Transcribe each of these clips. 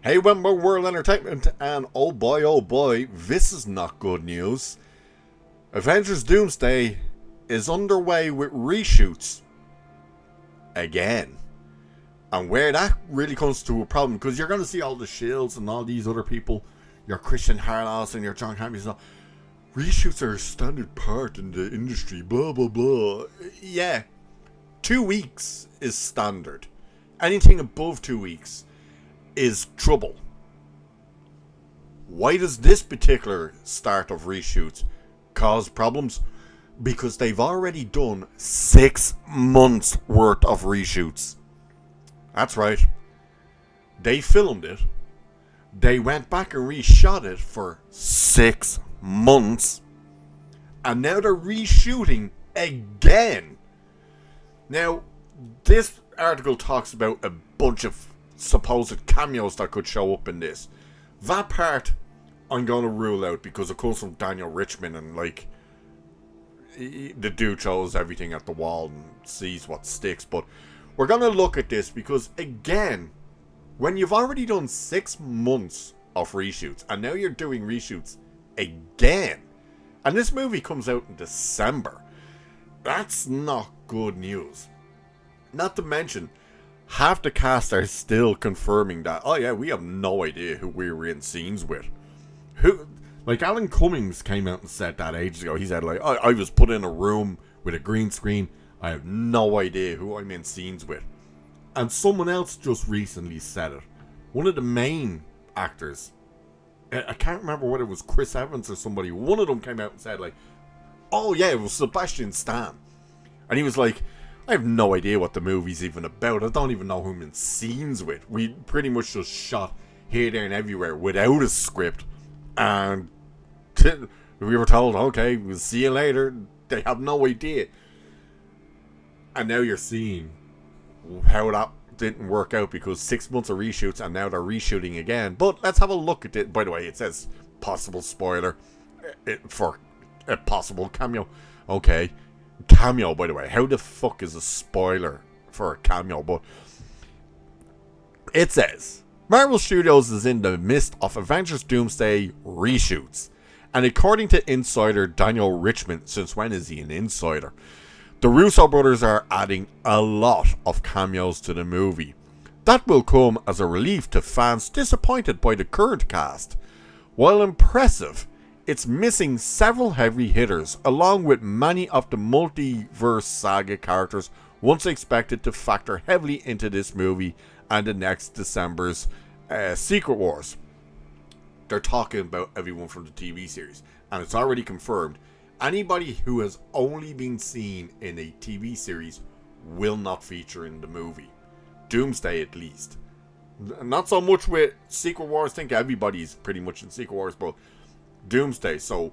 Hey, Wembo World Entertainment, and oh boy, this is not good news. Avengers Doomsday is underway with reshoots again. And where that really comes to a problem, because you're going to see all the Shields and all these other people, your Christian Harlots and your John Campbell's, reshoots are a standard part in the industry, blah, blah, blah. Yeah, 2 weeks is standard. Anything above 2 weeks is trouble. Why does this particular start of reshoots cause problems? Because they've already done 6 months worth of reshoots. That's right. They filmed it. They went back and reshot it for 6 months. And now they're reshooting again. Now, this article talks about a bunch of supposed cameos that could show up in this. That part I'm going to rule out because it comes from Daniel Richman, and like, the dude shows everything at the wall and sees what sticks. But we're going to look at this because, again, when you've already done 6 months of reshoots and now you're doing reshoots again, and this movie comes out in December, that's not good news. Not to mention, half the cast are still confirming that, oh yeah, we have no idea who we were in scenes with. Who, like Alan Cummings came out and said that ages ago. He said, like, I was put in a room with a green screen. I have no idea who I'm in scenes with. And someone else just recently said it. One of the main actors, I can't remember whether it was Chris Evans or somebody, one of them came out and said, like, oh yeah, it was Sebastian Stan. And he was like, I have no idea what the movie's even about. I don't even know who I'm in scenes with. We pretty much just shot here, there, and everywhere without a script. And we were told, okay, we'll see you later. They have no idea. And now you're seeing how that didn't work out, because 6 months of reshoots and now they're reshooting again. But let's have a look at it. By the way, it says possible spoiler for a possible cameo. Okay. Cameo, by the way. How the fuck is a spoiler for a cameo? But it says Marvel Studios is in the midst of Avengers Doomsday reshoots. And according to insider Daniel Richman, since when is he an insider? The Russo brothers are adding a lot of cameos to the movie. That will come as a relief to fans disappointed by the current cast. While impressive, it's missing several heavy hitters, along with many of the multiverse saga characters once expected to factor heavily into this movie and the next December's Secret Wars. They're talking about everyone from the TV series, and it's already confirmed. Anybody who has only been seen in a TV series will not feature in the movie. Doomsday, at least. Not so much with Secret Wars. I think everybody's pretty much in Secret Wars, but Doomsday. So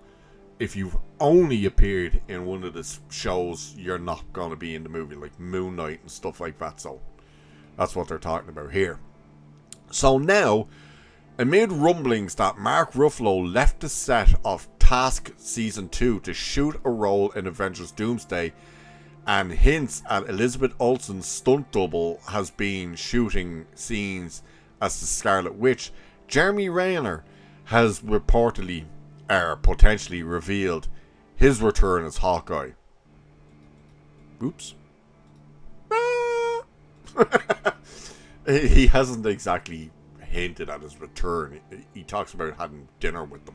if you've only appeared in one of the shows, you're not going to be in the movie, like Moon Knight and stuff like that. So that's what they're talking about here. So now, amid rumblings that Mark Ruffalo left the set of Task Season 2 to shoot a role in Avengers Doomsday, and hints at Elizabeth Olsen's stunt double has been shooting scenes as the Scarlet Witch, Jeremy Renner has reportedly potentially revealed his return as Hawkeye. Oops. He hasn't exactly hinted at his return. He talks about having dinner with them.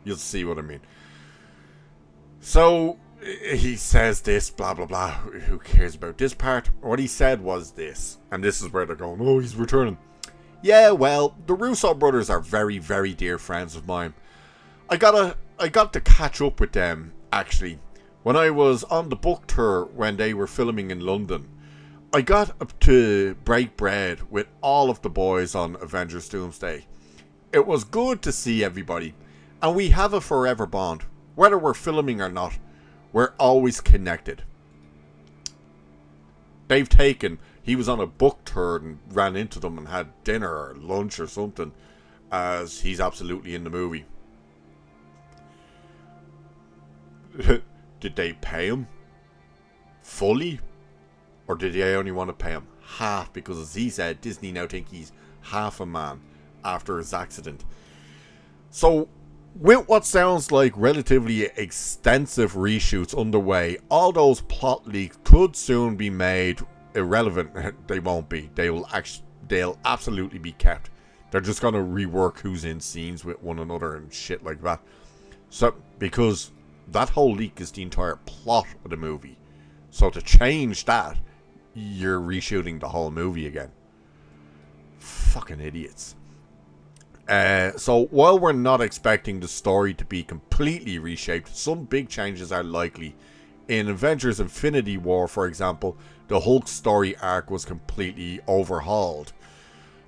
You'll see what I mean. So he says this, blah blah blah. Who cares about this part? What he said was this, and this is where they're going, oh, he's returning. Yeah, well, the Russo brothers are very, very dear friends of mine. I got to catch up with them, actually, when I was on the book tour when they were filming in London. I got up to break bread with all of the boys on Avengers Doomsday. It was good to see everybody, and we have a forever bond. Whether we're filming or not, we're always connected. He was on a book tour and ran into them and had dinner or lunch or something, as he's absolutely in the movie. Did they pay him fully? Or did they only want to pay him half? Because as he said, Disney now think he's half a man. after his accident. So, with what sounds like relatively extensive reshoots underway, all those plot leaks could soon be made irrelevant. They won't be. They'll absolutely be kept. They're just gonna rework who's in scenes with one another and shit like that. So, because that whole leak is the entire plot of the movie. So to change that, you're reshooting the whole movie again. Fucking idiots. So while we're not expecting the story to be completely reshaped, some big changes are likely. In Avengers Infinity War, for example, the Hulk story arc was completely overhauled.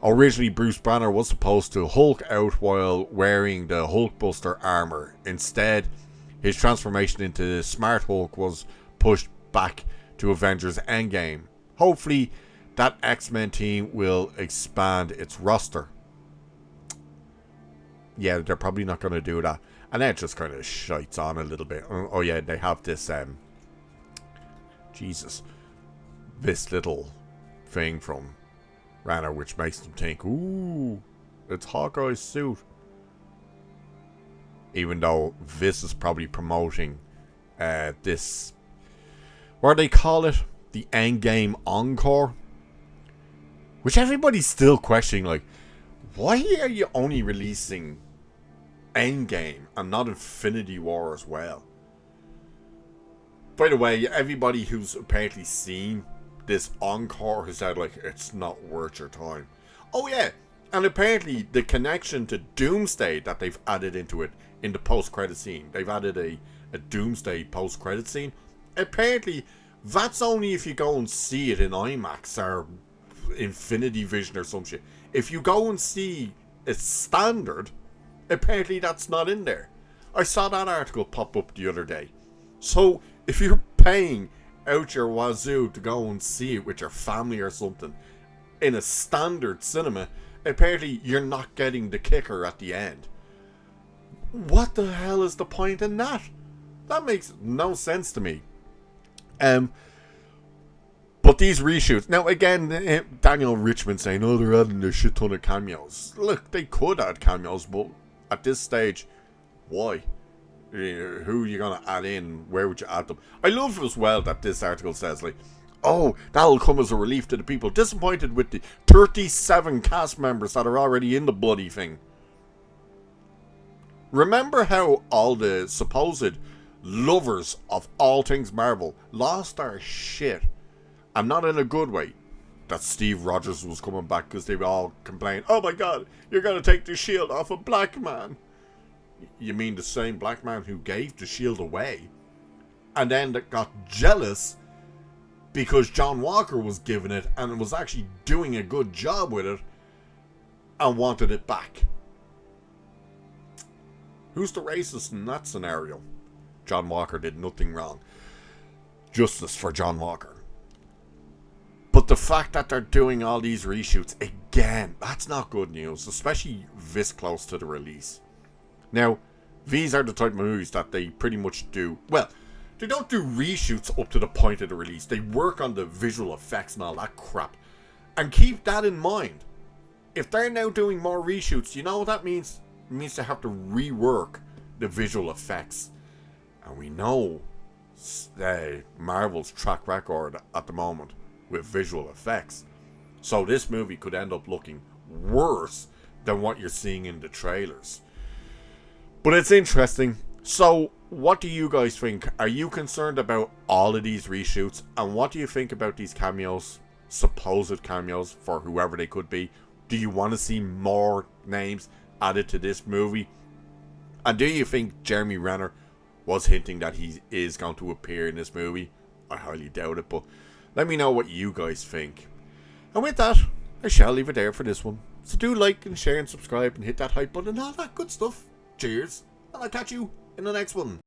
Originally, Bruce Banner was supposed to Hulk out while wearing the Hulkbuster armor. Instead, his transformation into the Smart Hulk was pushed back to Avengers Endgame. Hopefully, that X-Men team will expand its roster. Yeah, they're probably not going to do that. And that just kind of shites on a little bit. Oh yeah, they have this, this little thing from Ranner, which makes them think, ooh, it's Hawkeye's suit. Even though this is probably promoting this, what do they call it? The Endgame Encore? Which everybody's still questioning, like, why are you only releasing Endgame and not Infinity War as well? By the way, everybody who's apparently seen this Encore has said, like, it's not worth your time. Oh yeah, and apparently the connection to Doomsday that they've added into it in the post-credit scene. They've added a Doomsday post-credit scene. Apparently, that's only if you go and see it in IMAX or Infinity Vision or some shit. If you go and see it standard, apparently that's not in there. I saw that article pop up the other day. So, if you're paying out your wazoo to go and see it with your family or something in a standard cinema, apparently you're not getting the kicker at the end. What the hell is the point in that? That makes no sense to me. But these reshoots, now again, Daniel Richmond saying, oh, they're adding a shit ton of cameos. Look, they could add cameos, but at this stage, why? Who are you going to add in? Where would you add them? I love as well that this article says, like, oh, that'll come as a relief to the people disappointed with the 37 cast members that are already in the bloody thing. Remember how all the supposed lovers of all things Marvel lost their shit, and not in a good way, that Steve Rogers was coming back because they all complained, oh my god, you're going to take the shield off a black man. You mean the same black man who gave the shield away and then got jealous because John Walker was given it and was actually doing a good job with it and wanted it back? Who's the racist in that scenario? John Walker did nothing wrong. Justice for John Walker. But the fact that they're doing all these reshoots, again, that's not good news, especially this close to the release. Now, these are the type of movies that they pretty much do. Well, they don't do reshoots up to the point of the release. They work on the visual effects and all that crap. And keep that in mind. If they're now doing more reshoots, you know what that means? It means they have to rework the visual effects. And we know Marvel's track record at the moment with visual effects. So this movie could end up looking worse than what you're seeing in the trailers. But it's interesting. So, what do you guys think? Are you concerned about all of these reshoots? And what do you think about these cameos? Supposed cameos for whoever they could be. Do you want to see more names added to this movie? And do you think Jeremy Renner was hinting that he is going to appear in this movie? I highly doubt it, but let me know what you guys think. And with that, I shall leave it there for this one. So do like and share and subscribe and hit that hype button and all that good stuff. Cheers, and I'll catch you in the next one.